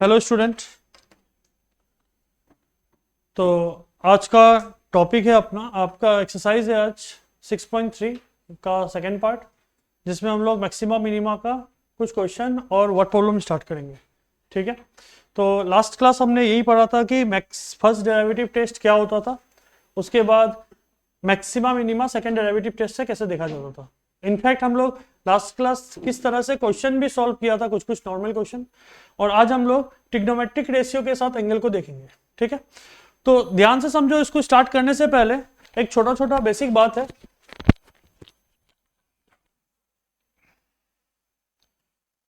Hello student. तो आज का टॉपिक है अपना, आपका एक्सरसाइज है आज 6.3 का सेकेंड पार्ट, जिसमें हम लोग मैक्सिमा मिनिमा का कुछ क्वेश्चन और वर्ड प्रॉब्लम स्टार्ट करेंगे। ठीक है, तो लास्ट क्लास हमने यही पढ़ा था कि फर्स्ट डेरिवेटिव टेस्ट क्या होता था, उसके बाद maxima minima second derivative test से कैसे देखा जाता था। इनफैक्ट हम लोग लास्ट क्लास किस तरह से क्वेश्चन भी सॉल्व किया था, कुछ कुछ नॉर्मल क्वेश्चन, और आज हम लोग ट्रिग्नोमेट्रिक रेशियो के साथ एंगल को देखेंगे। ठीक है, तो ध्यान से समझो। इसको स्टार्ट करने से पहले एक छोटा छोटा बेसिक बात है।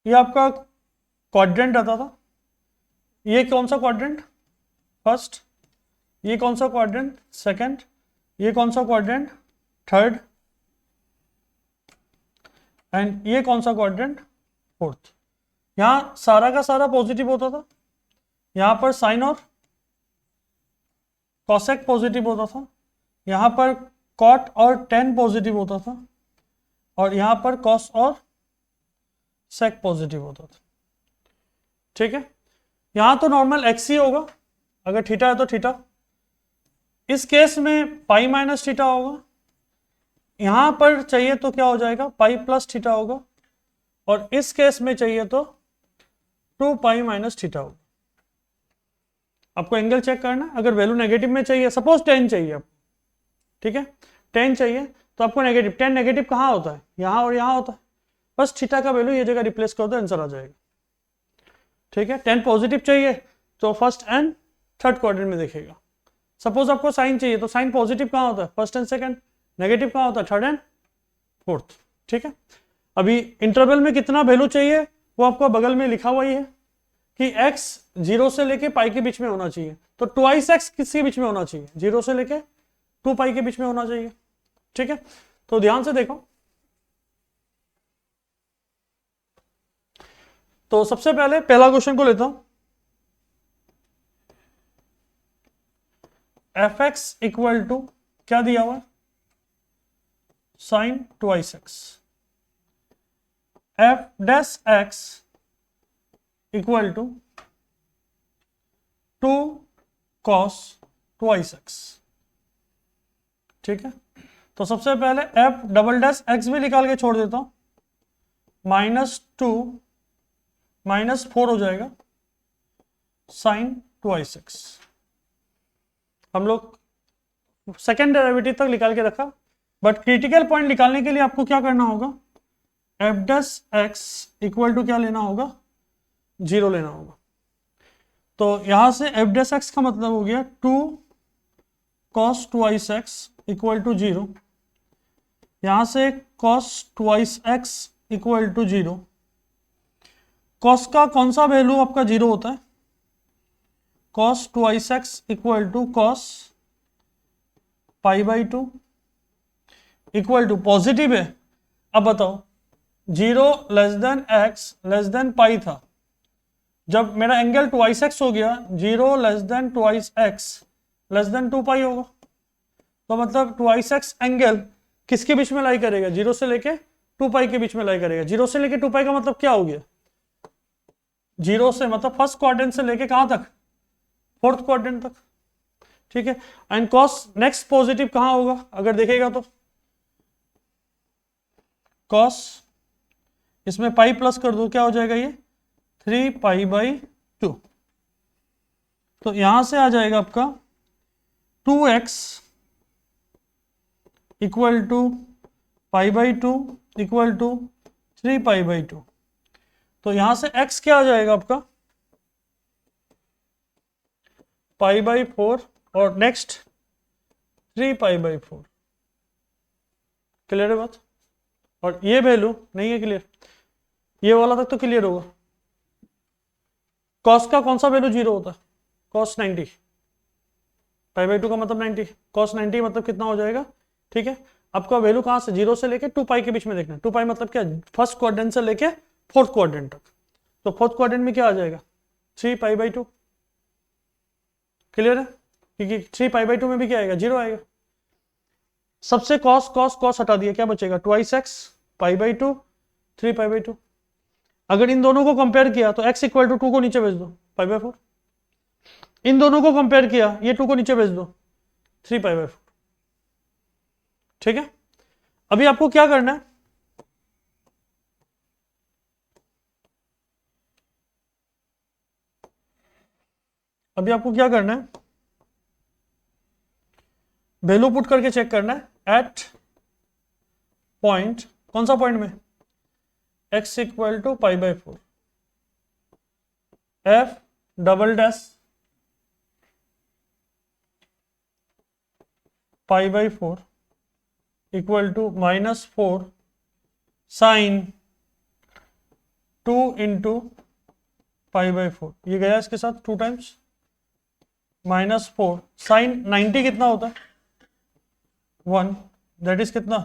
ये आपका क्वाड्रेंट आता था, ये कौन सा क्वाड्रेंट? फर्स्ट। ये कौन सा क्वाड्रेंट? सेकंड। ये कौन सा क्वाड्रेंट? थर्ड। एंड ये कौन सा क्वाड्रेंट? फोर्थ। यहां सारा का सारा पॉजिटिव होता था, यहां पर साइन और कॉसेक पॉजिटिव होता था, यहां पर कॉट और टेन पॉजिटिव होता था, और यहां पर कॉस और सेक पॉजिटिव होता था। ठीक है, यहां तो नॉर्मल एक्स ही होगा, अगर थीटा है तो थीटा। इस केस में पाई माइनस थीटा होगा, यहां पर चाहिए तो क्या हो जाएगा? पाई प्लस थीटा होगा, और इस केस में चाहिए तो 2 पाई माइनस थीटा होगा। आपको एंगल चेक करना है। अगर वैल्यू नेगेटिव में चाहिए, सपोज 10 चाहिए आपको, ठीक है, 10 चाहिए तो आपको नेगेटिव, 10 नेगेटिव कहाँ होता है? यहाँ और यहाँ होता है। बस थीटा का वैल्यू ये जगह रिप्लेस कर दो, आंसर आ जाएगा। ठीक है, 10 पॉजिटिव चाहिए तो फर्स्ट एंड थर्ड क्वाड्रेंट में देखेगा। सपोज आपको साइन चाहिए तो साइन पॉजिटिव कहाँ होता है? First and second. नेगेटिव कहाँ होता है? Third and fourth. ठीक है, अभी इंटरवल में कितना वैल्यू चाहिए वो आपको बगल में लिखा हुआ ही है कि x 0 से लेके पाई के बीच में होना चाहिए, तो 2x किसके बीच में होना चाहिए? 0 से लेके 2 पाई के बीच में होना चाहिए। ठीक है, तो ध्यान से देखो। तो सबसे पहले पहला क्वेश्चन को लेता हूं। fx इक्वल टू क्या दिया हुआ है? Sine 2x। f dash x equal to 2 cos 2x। ठीक है, तो सबसे पहले f डबल डैश x भी निकाल के छोड़ देता हूं, -2 -4 हो जाएगा साइन 2x। हम लोग सेकेंड डेरिवेटिव तक निकाल के रखा, बट क्रिटिकल पॉइंट निकालने के लिए आपको क्या करना होगा? f dash x equal to क्या लेना होगा? 0 लेना होगा। तो यहां से f डैश x का मतलब हो गया 2 cos 2x इक्वल टू 0, यहां से cos 2x equal to 0। cos का कौन सा वैल्यू आपका 0 होता है? cos 2x equal to cos pi by 2 equal to positive है। अब बताओ, 0 less than x less than pi था, जब मेरा एंगल 2x हो गया 0 less than 2x less than 2 pi होगा, तो मतलब 2x एंगल किसके बीच में लाई करेगा? 0 से लेके 2 पाई के बीच में लाई करेगा। 0 से लेके 2 पाई का मतलब क्या हो गया? 0 से मतलब फर्स्ट क्वाड्रेंट से लेके कहां तक? फोर्थ क्वाड्रेंट तक। ठीक है, एंड cos नेक्स्ट पॉजिटिव कहां होगा अगर देखेगा तो? cos, इसमें पाई प्लस कर दो, क्या हो जाएगा ये? 3 पाई बाई 2। तो यहां से आ जाएगा आपका 2x equal to pi by 2 equal to 3 pi by 2। तो यहां से x क्या आ जाएगा आपका? पाई बाई 4, और नेक्स्ट 3 पाई बाई 4। क्लियर है बात? और ये वैल्यू नहीं है क्लियर, ये वाला तक तो क्लियर होगा। कॉस का कौन सा वैल्यू 0 होता है? कॉस 90। पाई बाई 2 का मतलब 90, कॉस 90 मतलब कितना हो जाएगा? ठीक है, आपका वैल्यू कहां से? 0 से लेके 2 पाई के बीच में देखना है। 2 पाई मतलब क्या? फर्स्ट क्वाड्रेंट से लेके फोर्थ क्वाड्रेंट तक। तो फोर्थ क्वाड्रेंट में क्या आ जाएगा? 3 पाई बाई 2। क्लियर है? क्योंकि 3 पाई बाई 2 में भी क्या आएगा? 0 आएगा। सबसे कॉस कॉस कॉस हटा दिया, क्या बचेगा? 2x pi by 2 3 pi by 2। अगर इन दोनों को कंपेयर किया तो x इक्वल टू 2 को नीचे भेज दो, π/4। इन दोनों को कंपेयर किया, ये 2 को नीचे भेज दो, 3π/4। ठीक है, अभी आपको क्या करना है, अभी आपको क्या करना है, वैल्यू पुट करके चेक करना है एट पॉइंट, कौन सा पॉइंट में, x equal to π/4, f double dash π/4 equal to -4 sine 2 into π/4, ये गया इसके साथ 2 टाइम्स, -4 साइन 90 कितना होता है 1, दैट इज कितना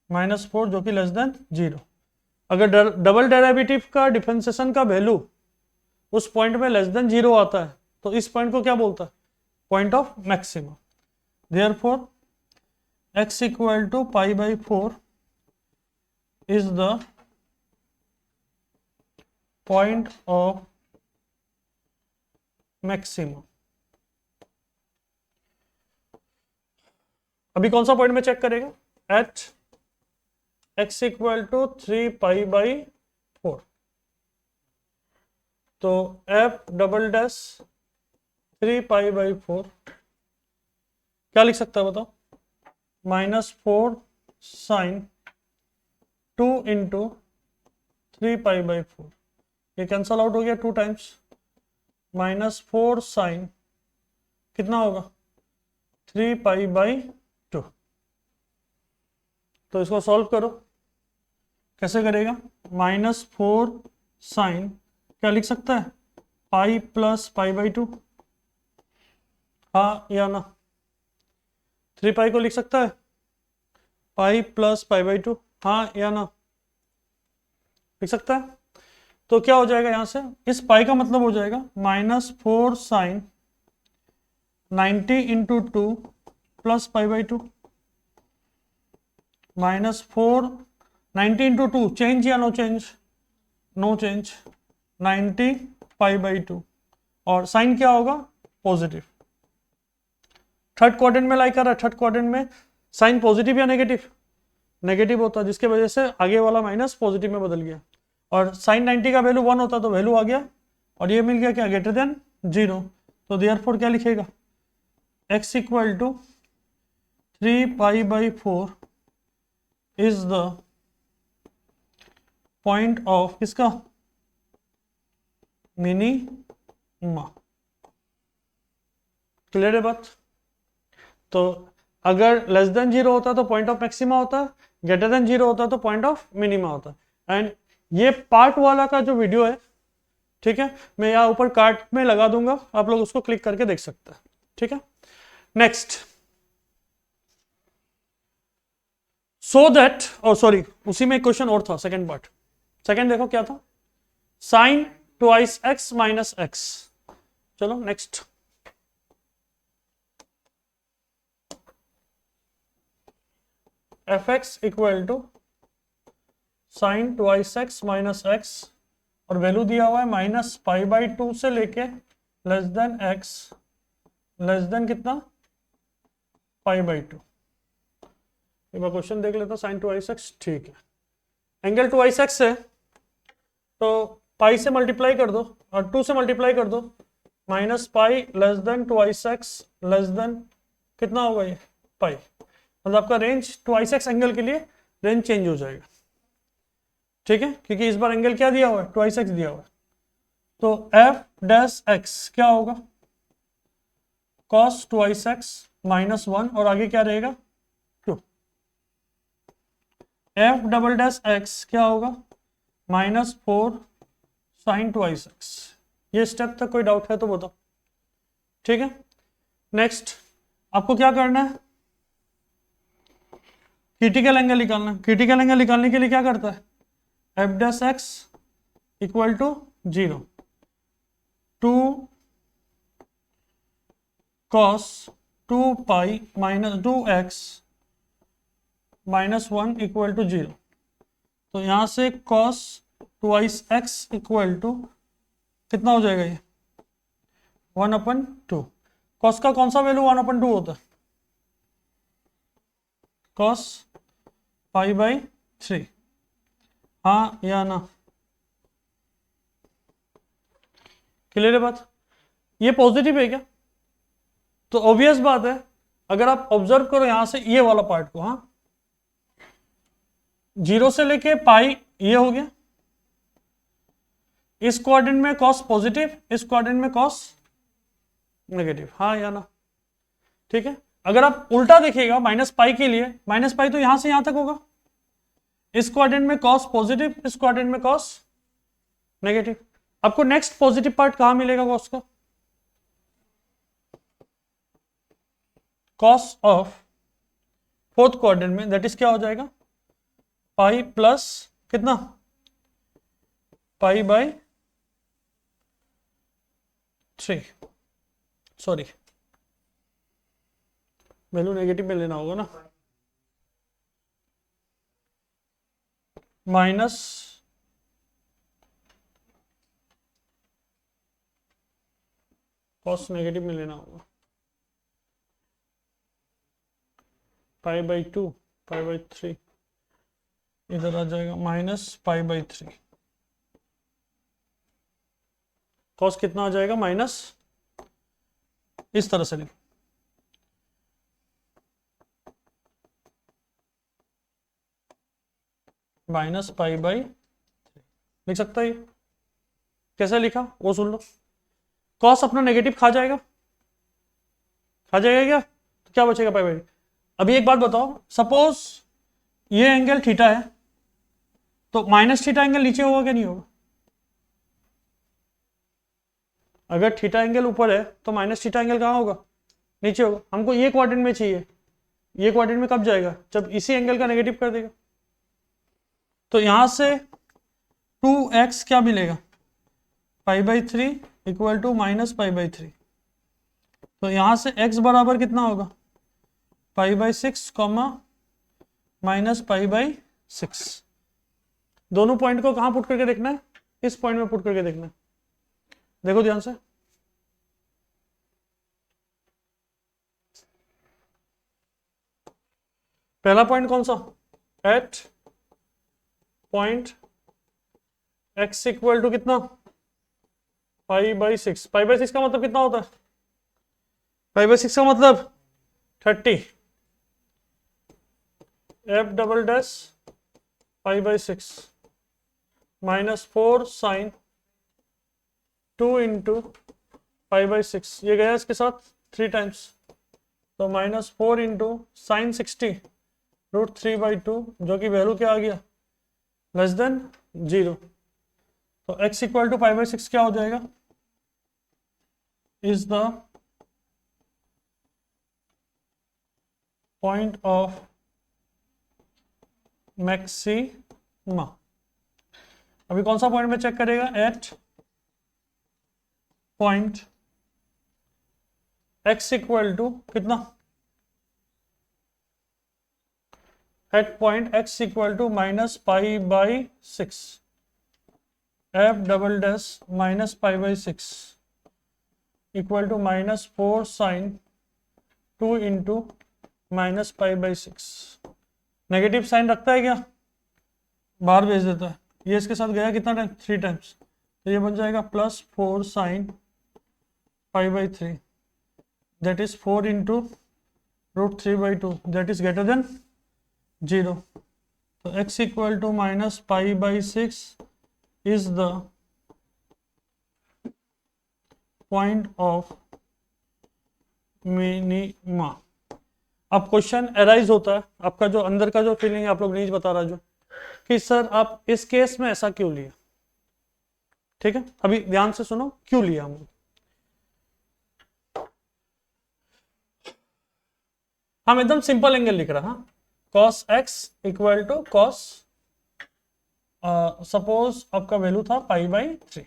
-4 जो कि लेस देन 0। अगर डबल डेरिवेटिव का डिफरेंशिएशन का वैल्यू उस पॉइंट में लेस देन 0 आता है तो इस पॉइंट को क्या बोलता है, point of maximum. Therefore x equal to π/4 is the point of maximum. अभी कौन सा पॉइंट में चेक करेगा, एट x इक्वल टू 3π/4, तो f डबल डैश 3π/4 क्या लिख सकता है बताओ, -4 साइन 2 इंटू 3π/4, ये कैंसल आउट हो गया 2 टाइम्स, -4 साइन कितना होगा 3π/2। तो इसको सॉल्व करो, कैसे करेगा, -4 साइन क्या लिख सकता है, पाई प्लस π/2, हाँ या ना, 3π को लिख सकता है पाई प्लस π/2, हाँ या ना, लिख सकता है। तो क्या हो जाएगा यहां से, इस पाई का मतलब हो जाएगा -4 sine 90 into 2 plus π/2, -4 90 into 2, change या नो चेंज, नो चेंज, 90 π/2, और साइन क्या होगा पॉजिटिव। थर्ड क्वाड्रेंट में लाई कर रहा है, थर्ड क्वाड्रेंट में साइन पॉजिटिव या नेगेटिव, नेगेटिव होता है, जिसके वजह से आगे वाला माइनस पॉजिटिव में बदल गया, और साइन 90 का वैल्यू 1 होता तो वैल्यू आ गया, और ये मिल गया क्या, ग्रेटर देन 0। तो देयरफॉर क्या लिखेगा, x equal to 3π/4 is the point of किसका, मिनिमा। क्लियर है बात। तो अगर लेस देन 0 होता तो पॉइंट ऑफ मैक्सिमा होता, ग्रेटर देन 0 होता तो पॉइंट ऑफ मिनिमा होता। एंड ये पार्ट वाला का जो वीडियो है, ठीक है, मैं यहाँ ऊपर कार्ड में लगा दूंगा, आप लोग उसको क्लिक करके देख सकते हैं। ठीक है, next, so that, oh sorry, उसी में एक क्वेश्चन और था, सेकंड पार्ट, सेकंड देखो क्या था, sine twice x minus x. चलो next, fx equal to sine twice x minus x, और वैल्यू दिया हुआ है -π/2 से लेके less than x, less than कितना π/2। एक बार क्वेश्चन देख लेता, साइन ट्वाइस x, ठीक है, एंगल ट्वाइस x है तो पाई से मल्टीप्लाई कर दो और 2 से मल्टीप्लाई कर दो, -π less than twice x less than कितना होगा ये पाई, मतलब आपका रेंज ट्वाइस x एंगल के लिए रेंज चेंज हो जाएगा। ठीक है, क्योंकि इस बार एंगल क्या दिया हुआ है, ट्वाइस x दिया हुआ है, तो f डैश x क्या होगा, cos ट्वाइस x -1, और आगे क्या रहेगा 2, f डबल डैश x क्या होगा -4 साइन ट्वाइस x। ये स्टेप तक कोई डाउट है तो बताओ। ठीक है, नेक्स्ट आपको क्या करना है, क्रिटिकल एंगल निकालना है। क्रिटिकल एंगल निकालने के लिए क्या करता है, f dash x equal to 0, 2 cos 2π minus 2x -1 equal to 0। तो यहां से cos twice x equal to कितना हो जाएगा, ये 1/2। कॉस का कौन सा वैल्यू 1/2 होता है? कॉस π/3। हाँ या ना? क्लियर है बात? ये पॉजिटिव है क्या? तो ऑब्वियस बात है, अगर आप ऑब्जर्व करो यहां से ये वाला पार्ट को, हाँ 0 से लेके पाई ये हो गया, इस क्वाड्रेंट में कॉस पॉजिटिव, इस क्वाड्रेंट में कॉस नेगेटिव, हाँ या ना? ठीक है। अगर आप उल्टा देखिएगा -π के लिए, -π तो यहां से यहां तक होगा, इस क्वाड्रेंट में कॉस पॉजिटिव, इस क्वाड्रेंट में कॉस नेगेटिव। आपको नेक्स्ट पॉजिटिव पार्ट कहां मिलेगा कॉस का? कॉस ऑफ फोर्थ क्वाड्रेंट में, दैट इज क्या हो जाएगा? पाई प्लस कितना? π/3। सॉरी, वैल्यू नेगेटिव में लेना होगा ना, माइनस कॉस नेगेटिव में लेना होगा, π/2, π/3 इधर आ जाएगा, -π/3। कॉस कितना आ जाएगा? माइनस, इस तरह से लिख, -π/3 लिख सकता है। ये कैसे लिखा वो सुन लो। कॉस अपना नेगेटिव खा जाएगा, खा जाएगा क्या? तो क्या बचेगा? π/3। अभी एक बात बताओ, सपोज ये एंगल थीटा है, तो -θ एंगल नीचे होगा क्या? नहीं होगा। अगर थीटा एंगल ऊपर है तो -θ एंगल कहाँ होगा? नीचे होगा। हमको ये क्वाड्रेंट में चाहिए, ये क्वाड्रेंट में कब जाएगा? जब इसी एंगल का नेगेटिव कर देगा। तो यहां से 2x क्या मिलेगा? π/3 इक्वल टू -π/3। तो यहां से x बराबर कितना होगा? π/6, -π/6। दोनों पॉइंट को कहां पुट करके देखना है? इस पॉइंट में पुट करके देखना है। देखो ध्यान से, पहला पॉइंट कौन सा? At point x equal to कितना? π/6। π/6 का मतलब कितना होता है? π/6 का मतलब 30। f" π/6 -4 sin 2 इंटू π/6, ये गया इसके साथ 3 टाइम्स, तो -4 इंटू साइन 60 √3/2, जो कि वैल्यू क्या आ गया? Less than 0। तो x इक्वल टू π/6 क्या हो जाएगा? Is the point of maxima. अभी कौन सा पॉइंट में चेक करेगा? At point x equal to कितना? At point x equal to -π/6, f" -π/6 equal to -4 sin 2 into -π/6। Negative sign रखता है क्या? बाहर भेज देता है। ये इसके साथ गया कितना टाइम? 3 टाइम्स, तो ये बन जाएगा +4 sin π/3, that is 4 into √3/2, that is greater than 0। तो x equal to -π/6 is the point of minima. अब क्वेश्चन अराइज होता है, आपका जो अंदर का जो फीलिंग है आप लोग नहीं बता रहा, जो कि सर आप इस केस में ऐसा क्यों लिया? ठीक है, अभी ध्यान से सुनो क्यों लिया हम। हम एकदम सिंपल एंगल लिख रहा, हाँ, cos x equal to cos, suppose आपका वैल्यू था π/3।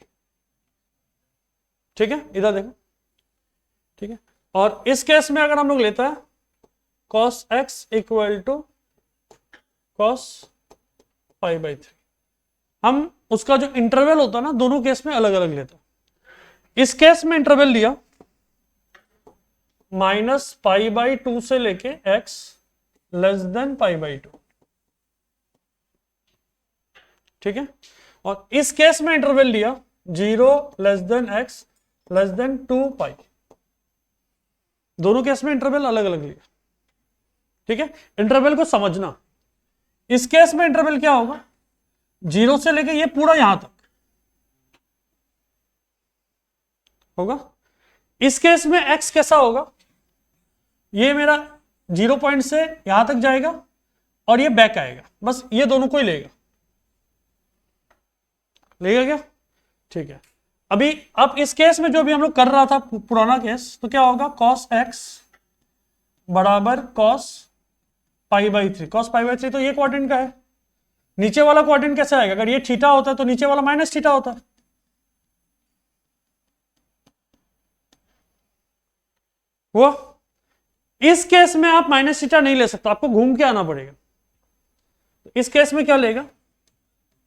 ठीक है, इधर देखो, ठीक है। और इस केस में अगर हम लोग लेता है cos x equal to cos π/3, हम उसका जो इंटरवल होता है ना, दोनों केस में अलग अलग लेते हैं। इस केस में इंटरवल लिया माइनस पाई बाई 2 से लेके x less than pi by 2, ठीक है। और इस केस में इंटरवल लिया 0 less than x less than 2 पाई, दोनों केस में इंटरवल अलग अलग लिया, ठीक है। इंटरवल को समझना, इस केस में इंटरवल क्या होगा, 0 से लेके ये पूरा यहां तक होगा। इस केस में x कैसा होगा, ये मेरा 0 पॉइंट से यहां तक जाएगा और ये बैक आएगा, बस ये दोनों को ही लेगा क्या, ठीक है। अभी अब इस केस में जो भी हम लोग कर रहा था पुराना केस, तो क्या होगा, cos x बराबर cos pi by 3, cos pi by 3 तो ये क्वाड्रेंट का है। नीचे वाला क्वाड्रेंट कैसे आएगा, अगर ये थीटा होता है तो नीचे वाला माइनस थीटा होता है, वो इस केस में आप माइनस थीटा नहीं ले सकते, आपको घूम के आना पड़ेगा। इस केस में क्या लेगा,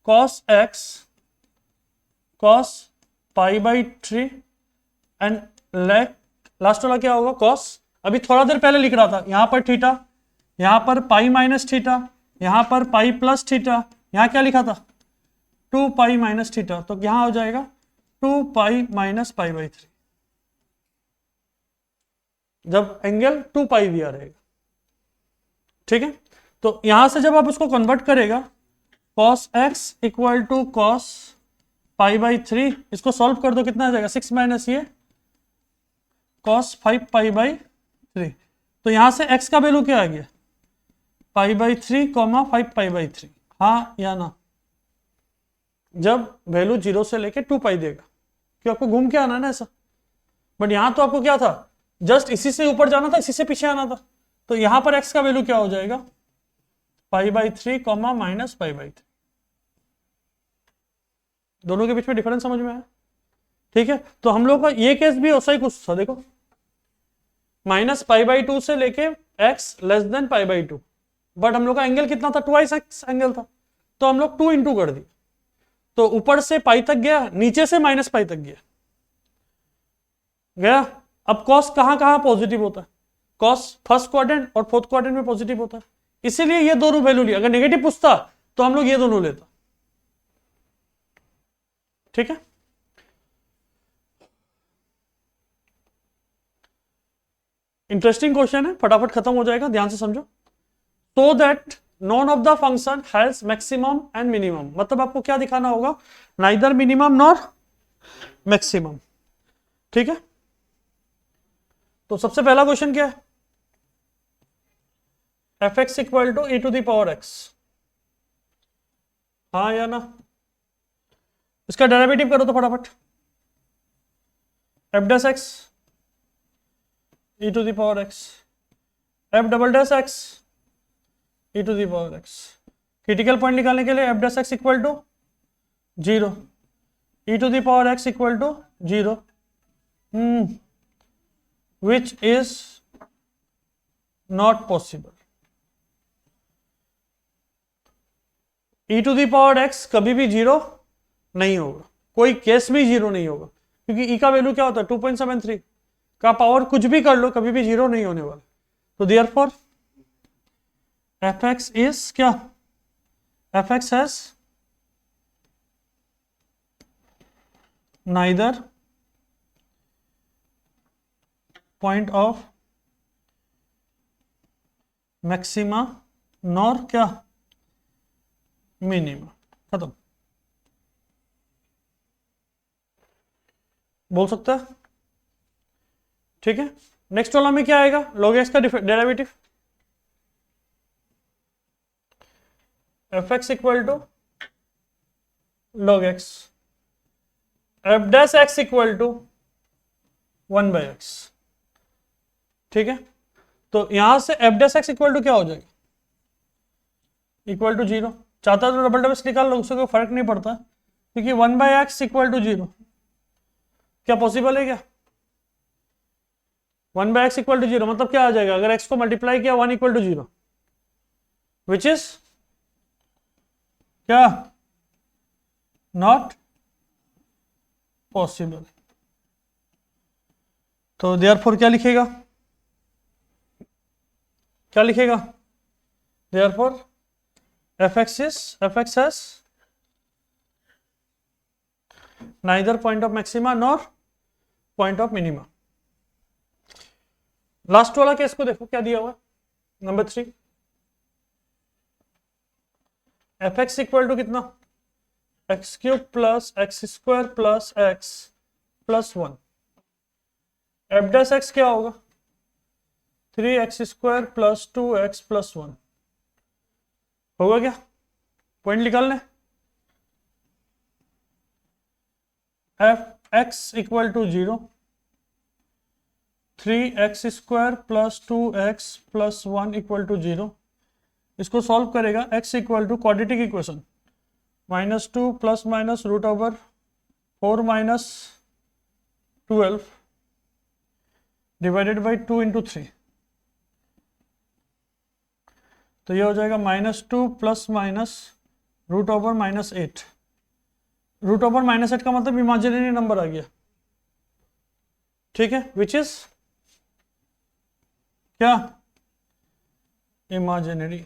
cos x cos pi by 3 and last वाला क्या होगा cos, अभी थोड़ा देर पहले लिख रहा था यहां पर थीटा, यहां पर पाई माइनस थीटा, यहां पर पाई प्लस थीटा, यहां क्या लिखा था 2 पाई माइनस थीटा, तो यहां हो जाएगा 2 पाई माइनस पाई बाई 3, जब एंगल 2 पाई दिया रहेगा, ठीक है। तो यहां से जब आप उसको कन्वर्ट करेगा, cos x equal to cos pi by 3, इसको सॉल्व कर दो, कितना आ जाएगा 6 माइनस ये cos 5 पाई बाई 3, तो यहां से x का वैल्यू क्या आ गया, पाई बाई 3 कॉमा 5 पाई बाई 3, हाँ या ना, जब वैल्यू 0 से लेके 2 पाई देगा, क्यों आपको घूम के आना है ना ऐसा, बट यहां तो आपको क्या था, जस्ट इसी से ऊपर जाना था, इसी से पीछे आना था, तो यहां पर x का वैल्यू क्या हो जाएगा, पाई by 3 comma minus pi by 3, दोनों के बीच में डिफरेंस समझ में आया, ठीक है। तो हम लोग का ये केस भी वैसा ही कुछ था, देखो माइनस पाई बाई 2 से लेके x less than pi by 2, but हम लोग का एंगल कितना था, 2x एंगल था, तो हम लोग 2 इंटू कर दिए, तो ऊपर से पाई तक गया, नीचे से माइनस पाई तक गया। अब cos कहां कहां पॉजिटिव होता है, cos फर्स्ट क्वाड्रेंट और फोर्थ क्वाड्रेंट में पॉजिटिव होता है, इसीलिए ये दोनों वैल्यू लिया, अगर नेगेटिव पूछता तो हम लोग ये दोनों लेता, ठीक है। इंटरेस्टिंग क्वेश्चन है, फटाफट खत्म हो जाएगा, ध्यान से समझो। So that none of the function has maximum and minimum, मतलब आपको क्या दिखाना होगा, नाइदर मिनिमम नॉर मैक्सिमम, ठीक है। तो सबसे पहला क्वेश्चन क्या है, F x equal to E to the power X, हाँ या ना, इसका डेरिवेटिव करो तो फटाफट, F dash X E to the power X, F double dash X E to the power X, critical point निकालने के लिए F dash X equal to 0, E to the power X equal to 0, which is not possible, e to the power x कभी भी 0 नहीं होगा, कोई case में 0 नहीं होगा, क्योंकि e का वैल्यू क्या होता है 2.73 का पावर कुछ भी कर लो कभी भी 0 नहीं होने वाला, तो देयरफॉर fx is क्या, fx has neither point of maxima nor क्या मिनिमा, खत्म, बोल सकता है, ठीक है। नेक्स्ट वाला में क्या आएगा, log x का derivative, F x equal to log x, F dash X equal to 1 by X, ठीक है। तो यहां से F dash X equal to क्या हो जाएगा, इक्वल टू 0, चाहता तो डबल डबल निकाल लो, उससे कोई फर्क नहीं पड़ता, क्योंकि 1 बाई एक्स इक्वल टू 0 क्या पॉसिबल है क्या, 1 बाई एक्स इक्वल टू 0 मतलब क्या आ जाएगा, अगर x को मल्टीप्लाई किया 1 इक्वल टू 0, विच इज क्या नॉट पॉसिबल, तो देयरफॉर क्या लिखेगा, क्या लिखेगा, therefore f x has neither point of maxima nor point of minima. Last वाला केस को देखो क्या दिया हुआ है, number 3, f x equal to कितना, x cube plus x square plus x plus 1, f dash x क्या होगा, 3x square plus 2x plus 1 होगा क्या, पॉइंट निकालने, F x equal to 0, 3x square plus 2x plus 1 equal to 0, इसको solve करेगा, x equal to quadratic equation -2 plus minus root over 4 minus 12 divided by 2 into 3, तो ये हो जाएगा -2 plus minus root over -8, root over -8 का मतलब imaginary number आ गया, ठीक है, विच इज क्या, इमेजिनरी।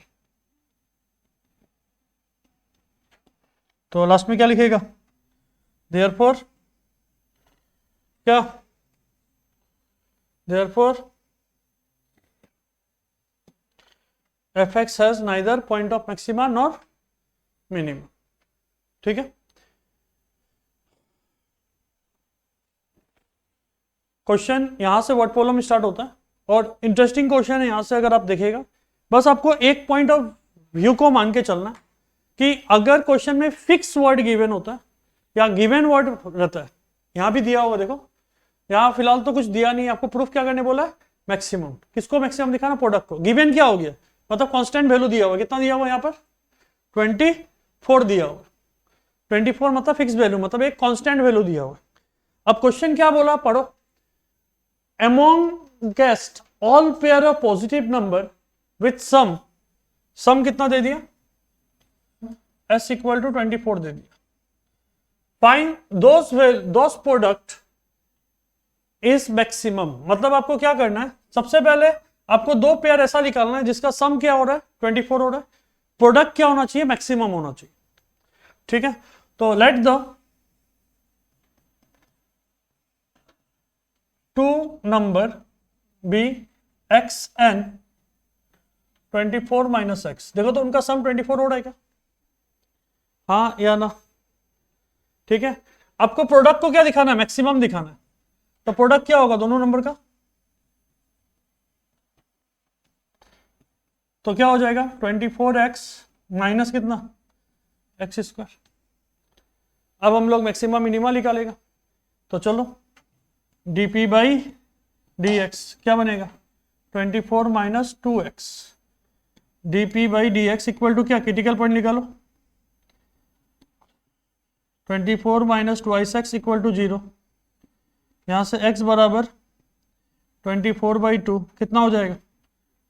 तो लास्ट में क्या लिखेगा, देयरफॉर क्या, therefore f x has neither point of maxima nor minima, ठीक है। क्वेश्चन यहां से वर्ड प्रॉब्लम स्टार्ट होता है और इंटरेस्टिंग क्वेश्चन है यहां से, अगर आप देखेगा बस आपको एक पॉइंट ऑफ व्यू को मान के चलना कि अगर क्वेश्चन में फिक्स वर्ड गिवन होता है या गिवन वर्ड रहता है, यहां भी दिया होगा देखो, यहां फिलहाल तो कुछ दिया नहीं, आपको प्रूफ क्या करने बोला है, मैक्सिमम, किसको मैक्सिमम दिखाना, प्रोडक्ट को, गिवन क्या हो गया, मतलब कांस्टेंट वैल्यू दिया हुआ, कितना दिया हुआ यहाँ पर 24 दिया हुआ, 24 मतलब फिक्स वैल्यू, मतलब एक कांस्टेंट वैल्यू दिया हुआ। अब क्वेश्चन क्या बोला, पढ़ो, among guest all pair of positive number with sum कितना दे दिया, s इक्वल टू 24 दे दिया, find those product is maximum, मतलब आपको क्या करना है, सबसे पहले आपको दो पेयर ऐसा निकालना है जिसका सम क्या हो रहा है 24 हो रहा है, प्रोडक्ट क्या होना चाहिए, मैक्सिमम होना चाहिए, ठीक है। तो let the two number be x and 24 minus x, देखो तो उनका सम 24 हो रहा है क्या, हाँ या ना, ठीक है। आपको प्रोडक्ट को क्या दिखाना है, मैक्सिमम दिखाना है, तो प्रोडक्ट क्या होगा दोनों नंबर का, तो क्या हो जाएगा 24x माइनस कितना एक्स स्क्वायर। अब हम लोग मैक्सिमम मिनिमा निकालेगा, तो चलो dp बाई dx क्या बनेगा 24 माइनस 2x, dp by dx equal to क्या, क्रिटिकल पॉइंट निकालो, 24 माइनस 2x इक्वल टू 0, यहां से x बराबर 24 बाई 2 कितना हो जाएगा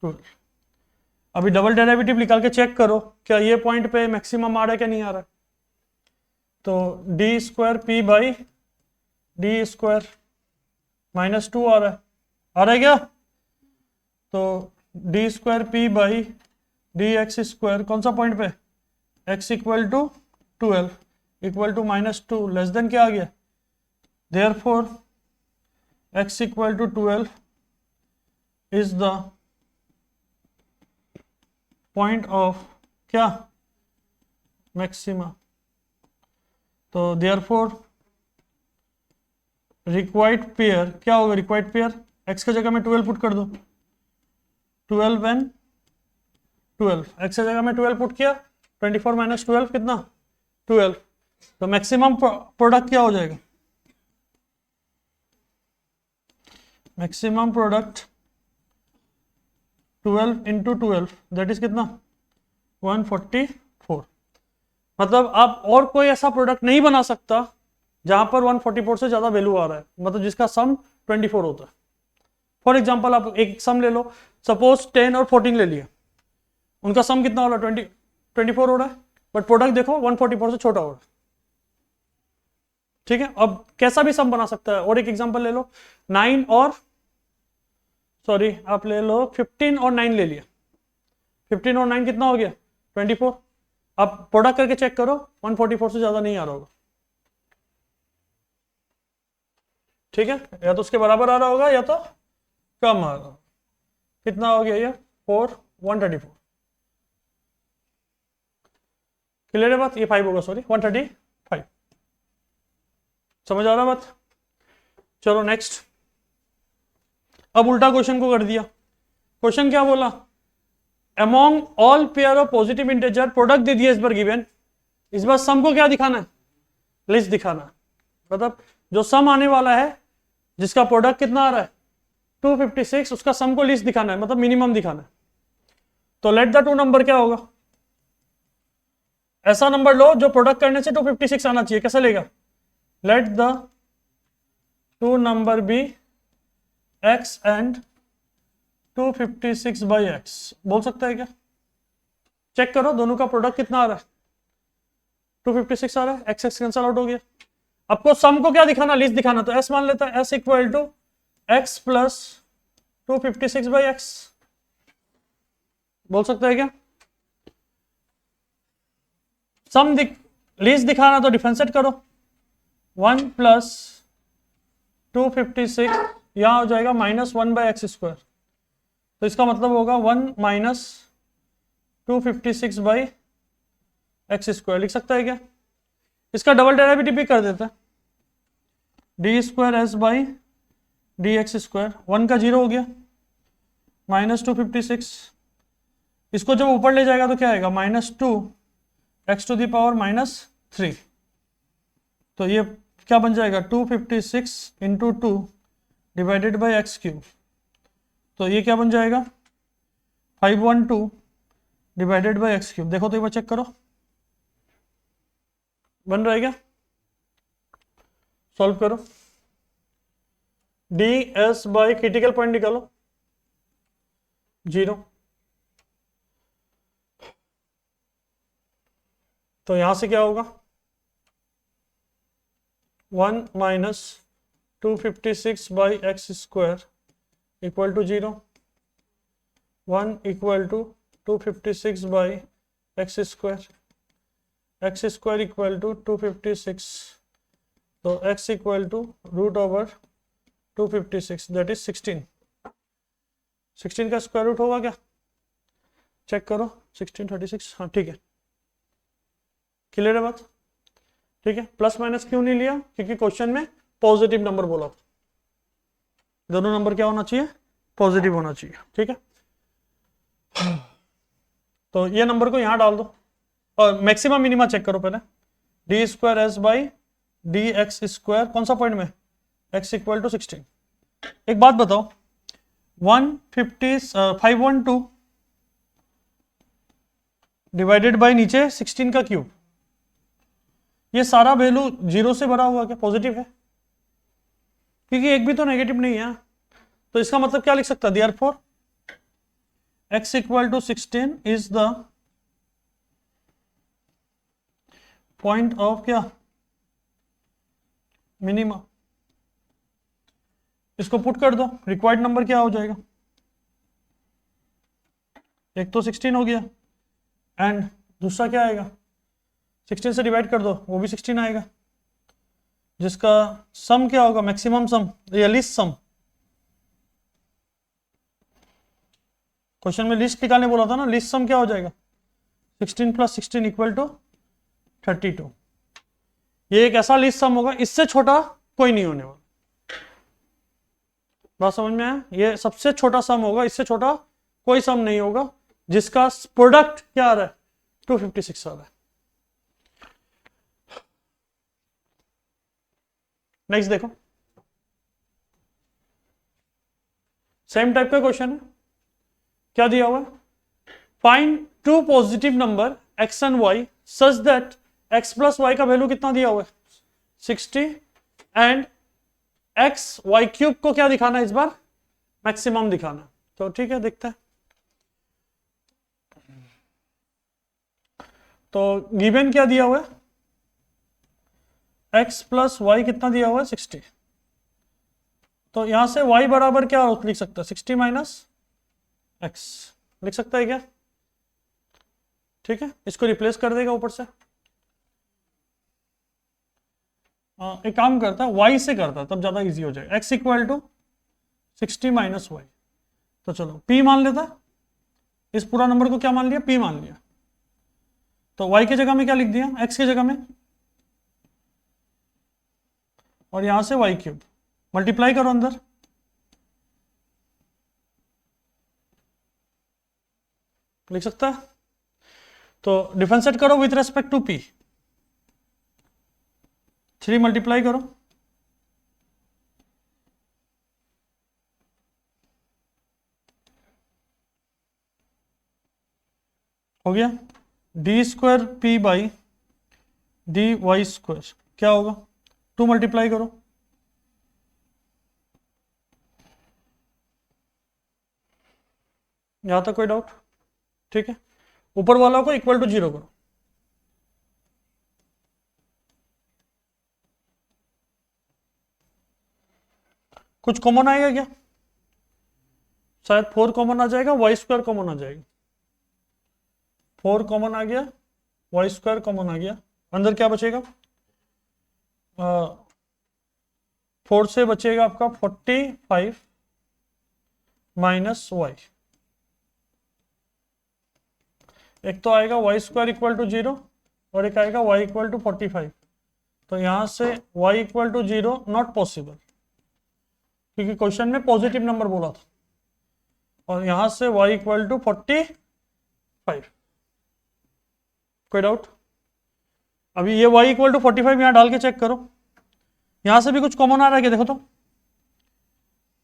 12। अभी डबल डेरिवेटिव निकाल के चेक करो क्या ये पॉइंट पे मैक्सिमम आ रहा है क्या नहीं आ रहा है, तो d square p by d square -2 आ रहा है क्या, तो d square p by d x square कौन सा पॉइंट पे, x equal to 12 equal to -2 less than क्या आ गया, therefore x equal to 12 is the point of क्या, मैक्सिमा। तो देयरफॉर रिक्वायर्ड पेयर क्या होगा, रिक्वायर्ड पेयर x की जगह में 12 पुट कर दो, 12 एंड 12, x की जगह में 12 पुट किया, 24 माइनस 12 कितना 12, तो मैक्सिमम प्रोडक्ट क्या हो जाएगा, maximum product 12 into 12 that is कितना 144, मतलब आप और कोई ऐसा प्रोडक्ट नहीं बना सकता जहां पर 144 से ज्यादा वैल्यू आ रहा है, मतलब जिसका सम 24 होता है। फॉर एग्जांपल आप एक सम ले लो, सपोज 10 और 14 ले लिया, उनका सम कितना हो रहा है 24 हो रहा है, बट प्रोडक्ट देखो 144 से छोटा हो रहा है, ठीक है। अब कैसा भी सम बना सकता है, और एक एग्जांपल ले लो 9 और आप ले लो 15 और 9 ले लिया, 15 और 9 कितना हो गया 24। अब प्रोडक्ट करके चेक करो 144 से ज्यादा नहीं आ रहा होगा, ठीक है, या तो उसके बराबर आ रहा होगा या तो कम आ रहा होगा। कितना हो गया ये 4 134, क्लियर है बात, ये 5 होगा, सॉरी 135। समझ आ रहा बात। चलो नेक्स्ट, अब उल्टा क्वेश्चन को कर दिया। क्वेश्चन क्या बोला, among all pair of positive integer product दे दिया इस बार गिवन, इस बार सम को क्या दिखाना है, लिस्ट दिखाना है। मतलब जो सम आने वाला है जिसका प्रोडक्ट कितना आ रहा है 256, उसका सम को लिस्ट दिखाना है, मतलब मिनिमम दिखाना है। तो लेट द टू नंबर क्या होगा, ऐसा नंबर लो जो प्रोडक्ट करने से 256 आना चाहिए। कैसे लेगा, let the two number be x and 256 by x, बोल सकता है क्या, चेक करो दोनों का प्रोडक्ट कितना आ रहा है 256 आ रहा है, x कैंसल आउट हो गया। आपको सम को क्या दिखाना, लिस्ट दिखाना, तो s मान लेता है, s equal to x plus 256 by x, बोल सकता है क्या। सम लिस्ट दिखाना तो डिफरेंशिएट करो, 1 प्लस 256 यहां हो जाएगा -1 बाई एक्स स्क्वायर, तो इसका मतलब होगा 1 माइनस 256 बाई एक्स स्क्वायर, लिख सकता है क्या। इसका डबल डेरिवेटिव भी कर देता है, D square S by d x square, 1 का 0 हो गया, -256, इसको जब ऊपर ले जाएगा तो क्या आएगा -2 x टू द पावर -3, तो ये क्या बन जाएगा 256 into 2 divided by x cube, तो ये क्या बन जाएगा 512 डिवाइडेड बाई एक्स क्यूब। देखो तो एक बार चेक करो बन रहा है क्या, सॉल्व करो। D s by critical point निकालो 0, तो यहां से क्या होगा 1 minus 256 by x square equal to 0, 1 equal to 256 by x square equal to 256, तो x equal to root over 256 that is 16 का स्क्वायर रूट होगा क्या, चेक करो 1636, हाँ ठीक है, क्लियर है बात, ठीक है। प्लस माइनस क्यों नहीं लिया, क्योंकि क्वेश्चन में पॉजिटिव नंबर बोला, दोनों नंबर क्या होना चाहिए, पॉजिटिव होना चाहिए, ठीक है। तो ये नंबर को यहां डाल दो और मैक्सिमम मिनिमा चेक करो पहले, D square S by d x square, कौन सा पॉइंट में, x इक्वल टू 16। एक बात बताओ 512 डिवाइडेड बाई नीचे 16 का क्यूब, ये सारा वैल्यू 0 से भरा हुआ क्या, पॉजिटिव है, क्योंकि एक भी तो नेगेटिव नहीं है, तो इसका मतलब क्या लिख सकता है, therefore x equal to 16 is the point of क्या, मिनिमा। इसको पुट कर दो, रिक्वायर्ड नंबर क्या हो जाएगा, एक तो 16 हो गया एंड दूसरा क्या आएगा, 16 से डिवाइड कर दो वो भी 16 आएगा, जिसका सम क्या होगा, मैक्सिमम सम या लीस्ट सम। क्वेश्चन में लिस्ट निकालने बोला था ना, लिस्ट सम क्या हो जाएगा 16 प्लस 16 इक्वल टू 32। ये एक ऐसा लिस्ट सम होगा, इससे छोटा कोई नहीं होने वाला, बात समझ में आया, ये सबसे छोटा सम होगा, इससे छोटा कोई सम नहीं होगा, जिसका प्रोडक्ट क्या आ रहा है 256 आ रहा है। नेक्स्ट देखो, सेम टाइप का क्वेश्चन है, क्या दिया हुआ है, find two positive number x and y such that x plus y का वैल्यू कितना दिया हुआ है 60 एंड x y क्यूब को क्या दिखाना है इस बार, मैक्सिमम दिखाना, तो ठीक है देखते हैं। तो गिवन क्या दिया हुआ है, x प्लस वाई कितना दिया हुआ है 60, तो यहां से y बराबर क्या लिख सकता है 60 माइनस x, लिख सकता है क्या, ठीक है, इसको रिप्लेस कर देगा ऊपर से। एक काम करता है, y से करता है तब ज्यादा इजी हो जाएगा। x equal to 60 minus y. तो चलो p मान लेता, इस पूरा नंबर को क्या मान लिया, p मान लिया। तो y की जगह में क्या लिख दिया, x की जगह में, और यहां से y क्यूब मल्टीप्लाई करो अंदर, लिख सकता है। तो डिफरेंशिएट करो with respect to p, 3 multiply करो, हो गया d square p by d y square क्या होगा, 2 मल्टीप्लाई करो, यहां तक कोई डाउट? ठीक है, ऊपर वाला को इक्वल टू 0 करो, कुछ कॉमन आएगा क्या, शायद 4 कॉमन आ जाएगा, वाई स्क्वायर कॉमन आ जाएगा, 4 कॉमन आ गया, वाई स्क्वायर कॉमन आ गया, अंदर क्या बचेगा, 4 से बचेगा आपका 45 माइनस वाई, एक तो आएगा वाई स्क्वायर इक्वल टू 0 और एक आएगा वाई इक्वल टू 45। तो यहां से y equal to 0 not possible, क्योंकि क्वेश्चन में पॉजिटिव नंबर बोला था, और यहां से वाई इक्वल टू 45। कोई डाउट? अभी ये y इक्वल टू 45 यहां डाल के चेक करो, यहां से भी कुछ कॉमन आ रहा है क्या, देखो तो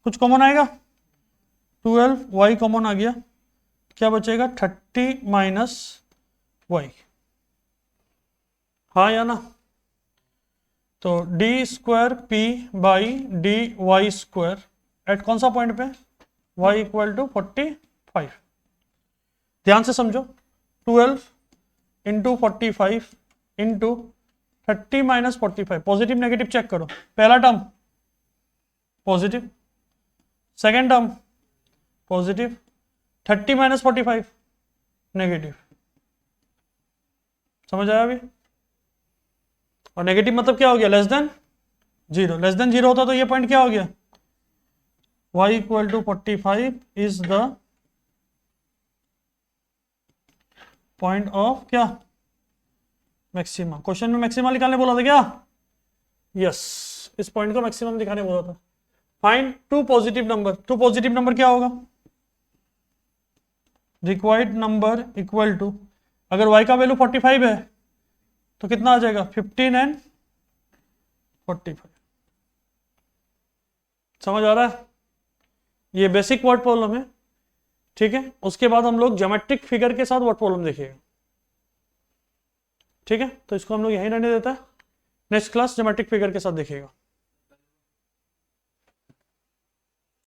कुछ कॉमन आएगा, 12 y कॉमन आ गया, क्या बचेगा 30 माइनस वाई, हाँ या ना। तो d square p by d y square at कौन सा पॉइंट पे, y इक्वल टू 45। ध्यान से समझो, 12 into 45 into 30 minus 45, positive negative check करो, पहला term positive, second term positive, 30 minus 45 negative, समझ आया अभी? और नेगेटिव मतलब क्या हो गया, लेस देन 0, लेस देन 0 होता तो ये पॉइंट क्या हो गया, y equal to 45 is the point of क्या, मैक्सिमा। क्वेश्चन में मैक्सिमा निकालने बोला था क्या, यस, इस पॉइंट को मैक्सिमम दिखाने बोला था। Find two positive number, two positive number क्या होगा, रिक्वायर्ड नंबर इक्वल टू, अगर y का वैल्यू 45 है तो कितना आ जाएगा, 15 एंड 45। समझ आ रहा है? ये बेसिक वर्ड प्रॉब्लम है, ठीक है। उसके बाद हम लोग ज्योमेट्रिक फिगर के साथ वर्ड प्रॉब्लम देखेंगे, ठीक है। तो इसको हम लोग यहीं रहने देता है, नेक्स्ट क्लास ज्योमेट्रिक फिगर के साथ देखेगा।